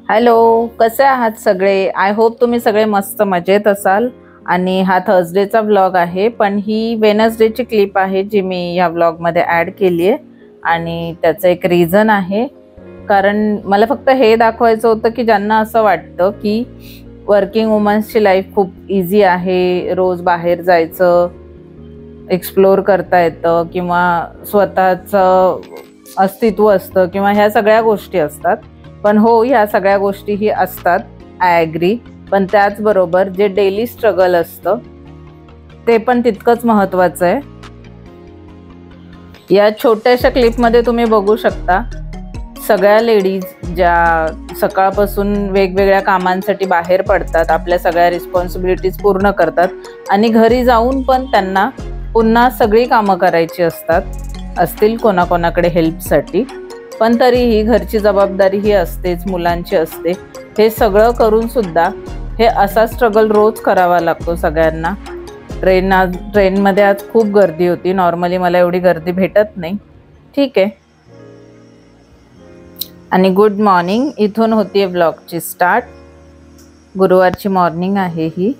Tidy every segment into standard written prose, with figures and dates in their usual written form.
Hello, कसे आहात सगळे? आय होप तुम्ही सगळे मस्त मजेत असाल. आणि हा थर्सडेचा व्लॉग आहे, पण ही वेनसडेची क्लिप आहे जी मी या व्लॉगमध्ये ॲड केली आहे. आणि त्याचं एक रिझन आहे, कारण मला फक्त हे दाखवायचं होतं की ज्यांना असं वाटतं की वर्किंग वुमन्सची लाईफ खूप इझी आहे, रोज बाहेर जायचं, एक्सप्लोर करता येतं किंवा स्वतःचं अस्तित्व असतं किंवा ह्या सगळ्या गोष्टी असतात. पण हो, ह्या सगळ्या गोष्टीही असतात, आय ॲग्री. पण त्याचबरोबर जे डेली स्ट्रगल असतं ते पण तितकंच महत्त्वाचं आहे. या छोट्याशा क्लिपमध्ये तुम्ही बघू शकता सगळ्या लेडीज ज्या सकाळपासून वेगवेगळ्या कामांसाठी बाहेर पडतात, आपल्या सगळ्या रिस्पॉन्सिबिलिटीज पूर्ण करतात आणि घरी जाऊन पण त्यांना पुन्हा सगळी कामं करायची असतील कोणाकोणाकडे हेल्पसाठी. पण तरीही घरची जबाबदारी ही असतेच, मुलांची असते. हे सगळं करून सुद्धा हे असा स्ट्रगल रोज करावा लागतो सगळ्यांना. ट्रेनमध्ये आज खूप गर्दी होती. नॉर्मली मला एवढी गर्दी भेटत नाही, ठीक आहे. आणि गुड मॉर्निंग, इथून होती आहे व्लॉगची स्टार्ट. गुरुवारची मॉर्निंग आहे ही.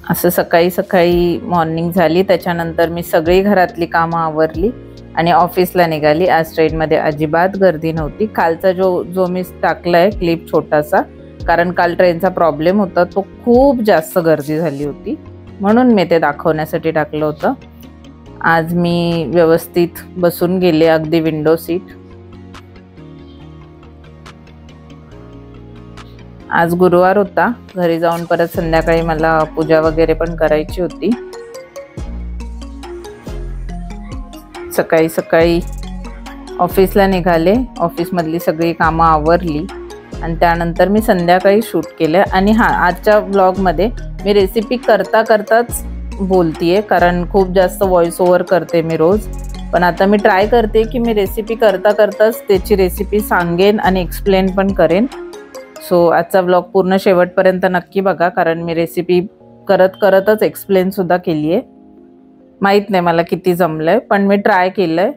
असं सकाळी सकाळी मॉर्निंग झाली, त्याच्यानंतर मी सगळी घरातली कामं आवरली आणि ऑफिसला निघाली. आज ट्रेनमध्ये अजिबात गर्दी नव्हती. कालचा जो मी टाकला आहे क्लिप छोटासा, कारण काल ट्रेनचा प्रॉब्लेम होता, तो खूप जास्त गर्दी झाली होती म्हणून मी ते दाखवण्यासाठी टाकलं होतं. आज मी व्यवस्थित बसून गेले, अगदी विंडो सीट. आज गुरुवार होता. घरी जाऊन परत संध्याकाळी मला पूजा वगैरे पण करायची होती. सकाळी सकाळी ऑफिसला निघाले, ऑफिसमधली सगळी कामं आवरली आणि त्यानंतर मी संध्याकाळी शूट केलं. आणि हां, आजच्या व्लॉगमध्ये मी रेसिपी करताच बोलतीये, कारण खूप जास्त व्हॉइस ओव्हर करते मी रोज. पण आता मी ट्राय करते की मी रेसिपी करताच त्याची रेसिपी सांगेन आणि एक्सप्लेन पण करेन. सो आजचा व्लॉग पूर्ण शेवटपर्यंत नक्की बघा, कारण मी रेसिपी करतच एक्सप्लेनसुद्धा केली आहे. माहीत नाही मला किती जमलं आहे, पण मी ट्राय केलं आहे.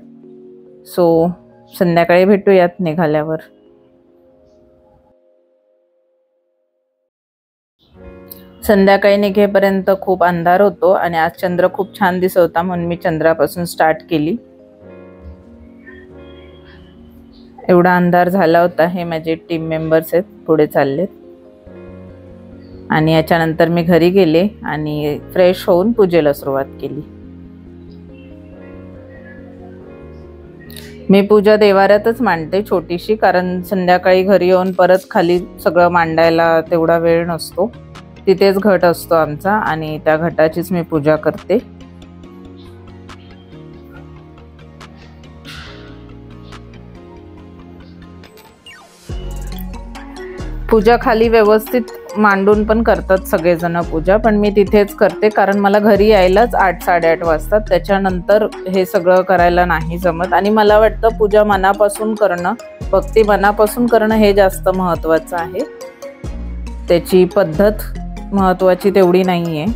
सो संध्याकाळी भेटूयात निघाल्यावर. संध्याकाळी निघेपर्यंत खूप अंधार होतो आणि आज चंद्र खूप छान दिसत होता म्हणून मी चंद्रापासून स्टार्ट केली. एवढा अंधार झाला होता. हे माझे टीम मेंबर्स आहेत, पुढे चाललेत. आणि याच्यानंतर मी घरी गेले आणि फ्रेश होऊन पूजेला सुरुवात केली. मी पूजा देवाऱ्यातच मांडते छोटीशी, कारण संध्याकाळी घरी येऊन परत खाली सगळं मांडायला तेवढा वेळ नसतो. तिथेच घट असतो आमचा आणि त्या घटाचीच मी पूजा करते. पूजा खाली व्यवस्थित मांडून पण करतात सगळेजण पूजा, पण मी तिथेच करते, कारण मला घरी यायलाच 8-8:30 वाजतात. त्याच्यानंतर हे सगळं करायला नाही जमत. आणि मला वाटतं पूजा मनापासून करणं, भक्ती मनापासून करणं हे जास्त महत्त्वाचं आहे. त्याची पद्धत महत्त्वाची तेवढी नाही आहे.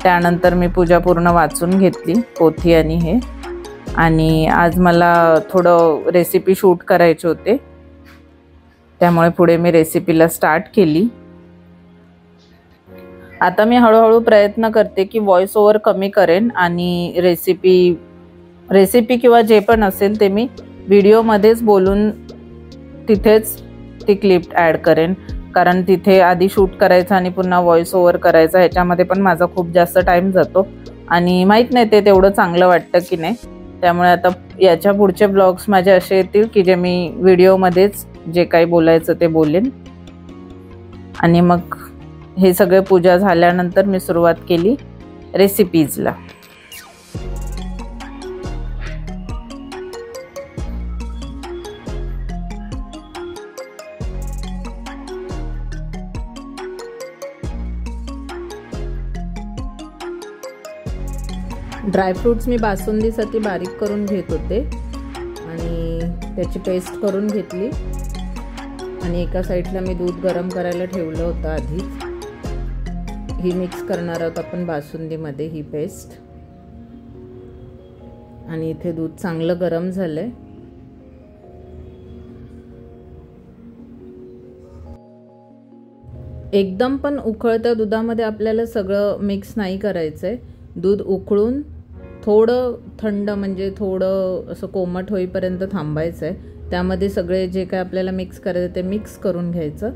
त्यानंतर मी पूजा पूर्ण वाचून घेतली, पोथी आणि हे. आणि आज मला थोडं रेसिपी शूट करायचे होते, त्यामुळे पुढे मी रेसिपीला स्टार्ट केली. आता मी हळूहळू प्रयत्न करते की व्हॉइस ओव्हर कमी करेन आणि रेसिपी किंवा जे पण असेल ते मी व्हिडिओमध्येच बोलून तिथेच ती क्लिप ॲड करेन, कारण तिथे आधी शूट करायचं आणि पुन्हा व्हॉइस ओव्हर करायचा, ह्याच्यामध्ये पण माझा खूप जास्त टाईम जातो आणि माहीत नाही ते तेवढं चांगलं वाटतं की नाही. त्यामुळे आता याच्या पुढचे ब्लॉग्स माझे असे येतील की जे मी व्हिडिओमध्येच जे काही बोलायचं ते बोलेन. आणि मग हे सगळे पूजा झाल्यानंतर मी सुरुवात केली रेसिपीजला. ड्रायफ्रूट्स मी बासुंदीसाठी बारीक करून घेत होते आणि त्याची पेस्ट करून घेतली. आणि एका साईडला मी दूध गरम करायला ठेवलं होतं आधीच. ही मिक्स करणार आहोत आपण बासुंदीमध्ये ही पेस्ट. आणि इथे दूध चांगलं गरम झालंय. एकदम पण उकळत्या दुधामध्ये आपल्याला सगळं मिक्स नाही करायचं आहे. दूध उकळून थोडं थंड म्हणजे थोडं असं कोमट होईपर्यंत थांबायचं आहे. त्यामध्ये सगळे जे काय आपल्याला मिक्स करायचं ते मिक्स करून घ्यायचं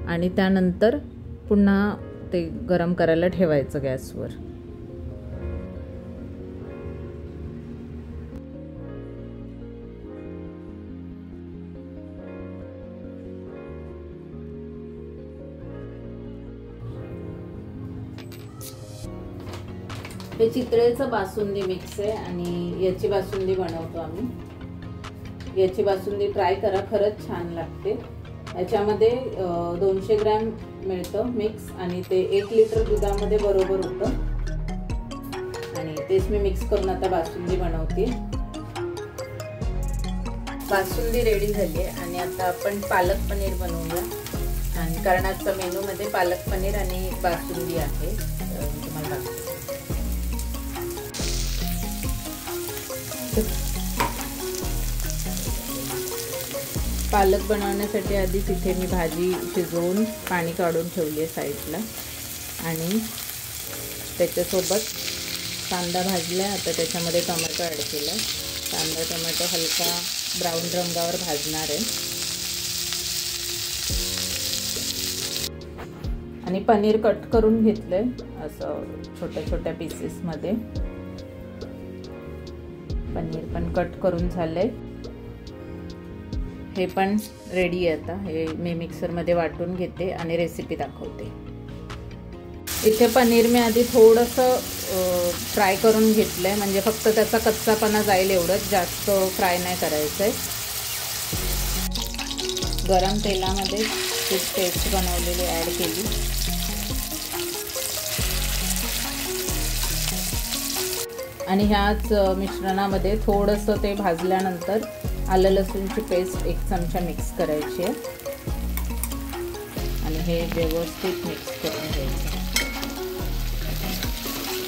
आणि त्यानंतर पुन्हा ते गरम करायला ठेवायचं गॅसवर. हे चितळेचं बासुंदी मिक्स आहे आणि याची बासुंदी बनवतो आम्ही. याची बासुंदी ट्राय करा, खरंच छान लागते. याच्यामध्ये 200 ग्रॅम मिळतं मिक्स आणि ते 1 लिटर दुधामध्ये बरोबर होतं आणि तेच मी मिक्स करून आता बासुंदी बनवते. बासुंदी रेडी झाली आहे आणि आता आपण पालक पनीर बनवूया. आणि कारण आजच्या मेनूमध्ये पालक पनीर आणि बासुंदी आहे. तुम्हाला पालक बनवण्यासाठी आधी तिथे मी भाजी शिजवून पाणी काढून ठेवली आहे साईडला आणि त्याच्यासोबत कांदा भाजला. आता त्याच्यामध्ये टोमॅटो ॲड केला. कांदा टोमॅटो हलका ब्राऊन रंगावर भाजणार आहे आणि पनीर कट करून घेतलंय असं छोट्या छोट्या पीसेसमध्ये. पनीर पण कट करून झालंय. हे पण रेडी आहे. आता हे मी मिक्सरमध्ये वाटून घेते आणि रेसिपी दाखवते. इथे पनीर मी आधी थोडंसं फ्राय करून घेतलंय म्हणजे फक्त त्याचा कच्चापणा जाईल एवढंच, जास्त फ्राय नाही करायचंय. गरम तेलामध्ये खूप पेस्ट बनवलेली ॲड केली आणि ह्याच मिश्रणामध्ये थोडंसं ते भाजल्यानंतर आलं लसूणची पेस्ट 1 चमचा मिक्स करायची आहे आणि हे व्यवस्थित मिक्स करून घ्यायचं.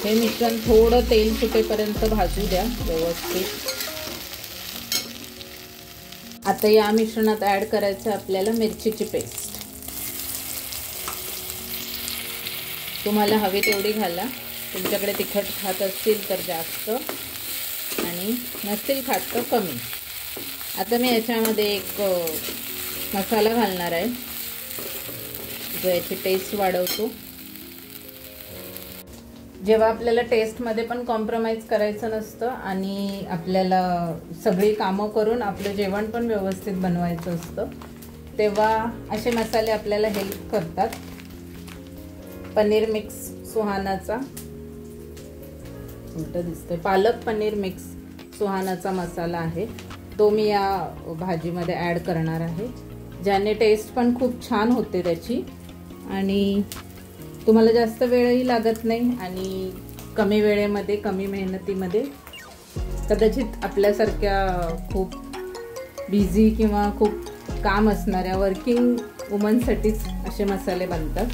हे मिश्रण थोडं तेल सुटेपर्यंत भाजू द्या व्यवस्थित. आता या मिश्रणात ॲड करायचं आपल्याला मिरचीची पेस्ट. तुम्हाला हवी तेवढी घाला. तुमच्याकडे तिखट खात असतील तर जास्त आणि नसतील खात तर कमी. आता मी याच्यामध्ये एक मसाला घालणार आहे जो याची टेस्ट वाढवतो. जेव्हा आपल्याला टेस्टमध्ये पण कॉम्प्रोमाइज करायचं नसतं आणि आपल्याला सगळी कामं करून आपलं जेवण पण व्यवस्थित बनवायचं असतं तेव्हा असे मसाले आपल्याला हेल्प करतात. पनीर मिक्स सुहानाचा उलट दिसतंय, पालक पनीर मिक्स सुहानाचा मसाला आहे तो मी या भाजीमध्ये ॲड करणार आहे, ज्याने टेस्ट पण खूप छान होते त्याची आणि तुम्हाला जास्त वेळही लागत नाही आणि कमी वेळेमध्ये कमी मेहनतीमध्ये कदाचित आपल्यासारख्या खूप बिझी किंवा खूप काम असणाऱ्या वर्किंग वुमनसाठीच असे मसाले बनतात.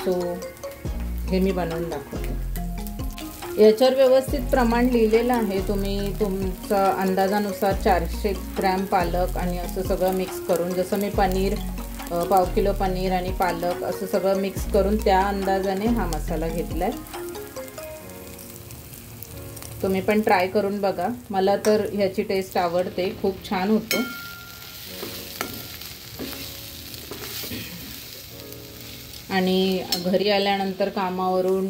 सो हे मी बनवून दाखवते. याच्यावर व्यवस्थित प्रमाण लिहिलेलं आहे. तुम्ही तुमच्या अंदाजानुसार 400 ग्रॅम पालक आणि असं सगळं मिक्स करून, जसं मी पनीर 1/2 किलो पनीर आणि पालक असं सगळं मिक्स करून त्या अंदाजाने हा मसाला घेतलाय. तुम्ही पण ट्राय करून बघा. मला तर ह्याची टेस्ट आवडते, खूप छान होतो. आणि घरी आल्यानंतर कामावरून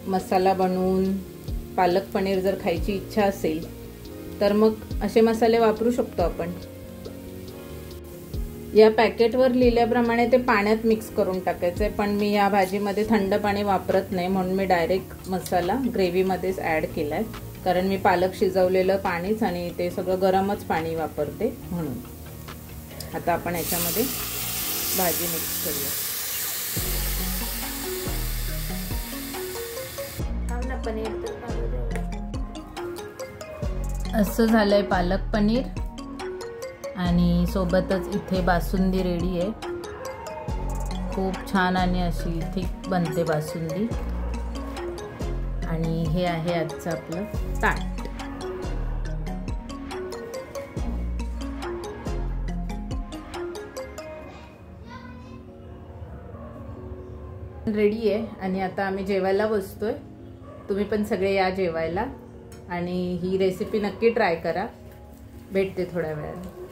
मसाला बनवून पालक पनीर जर खायची इच्छा असेल तर मग असे मसाले वापरू शकतो आपण. या पॅकेटवर लिहिल्याप्रमाणे ते पाण्यात मिक्स करून टाकायचं आहे, पण मी या भाजीमध्ये थंड पाणी वापरत नाही म्हणून मी डायरेक्ट मसाला ग्रेव्हीमध्येच ॲड केला आहे, कारण मी पालक शिजवलेलं पाणीच आणि ते सगळं गरमच पाणी वापरते म्हणून. आता आपण याच्यामध्ये भाजी मिक्स करूया. असं झालंय पालक पनीर आणि सोबतच इथे बासुंदी रेडी आहे. खूप छान आणि अशी थिक बनते बासुंदी. आणि हे आहे आजचं आपलं ताट. रेडी आहे आणि आता आम्ही जेवायला बसतोय. तुम्ही पण सगळे या जेवायला आणि ही रेसिपी नक्की ट्राय करा. भेटते थोड्या वेळाने.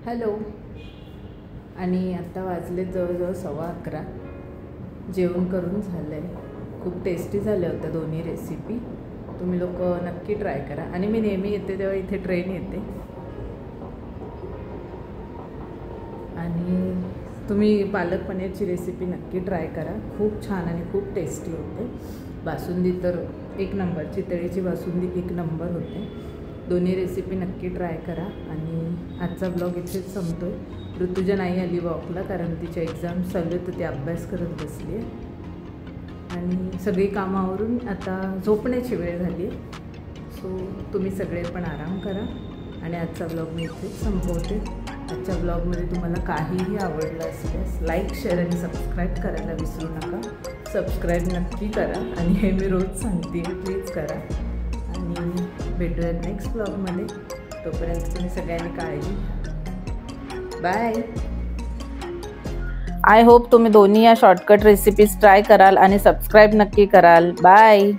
हॅलो. आणि आता वाजले जवळजवळ 11:15. जेवण करून झालं आहे. खूप टेस्टी झाल्या होत्या दोन्ही रेसिपी. तुम्ही लोक नक्की ट्राय करा. आणि मी नेहमी येते तेव्हा इथे ट्रेन येते. आणि तुम्ही पालक पनीरची रेसिपी नक्की ट्राय करा. खूप छान आणि खूप टेस्टी होते. बासुंदी तर एक नंबर, चितळीची बासुंदी एक नंबर होते. दोन्ही रेसिपी नक्की ट्राय करा. आणि आजचा ब्लॉग इथेच संपतोय. ऋतुजा नाही आली वॉकला कारण तिचे एक्झाम चालू आहेत तर ती अभ्यास करत बसली आहे. आणि सगळी कामावरून आता झोपण्याची वेळ झाली आहे. सो तुम्ही सगळे पण आराम करा. आणि आजचा ब्लॉग मी इथेच संपवते. आजच्या ब्लॉगमध्ये तुम्हाला काहीही आवडलं असल्यास लाईक, शेअर आणि सबस्क्राईब करायला विसरू नका. सबस्क्राईब नक्की करा. आणि हे मी रोज सांगते, प्लीज करा. आणि भेटूया नेक्स्ट ब्लॉगमध्ये. तोपर्यंत तुम्ही सगळ्यांनी काळजी घ्या. बाय. आय होप तुम्ही दोन्ही या शॉर्टकट रेसिपीज ट्राय कराल आणि सबस्क्राईब नक्की कराल. बाय.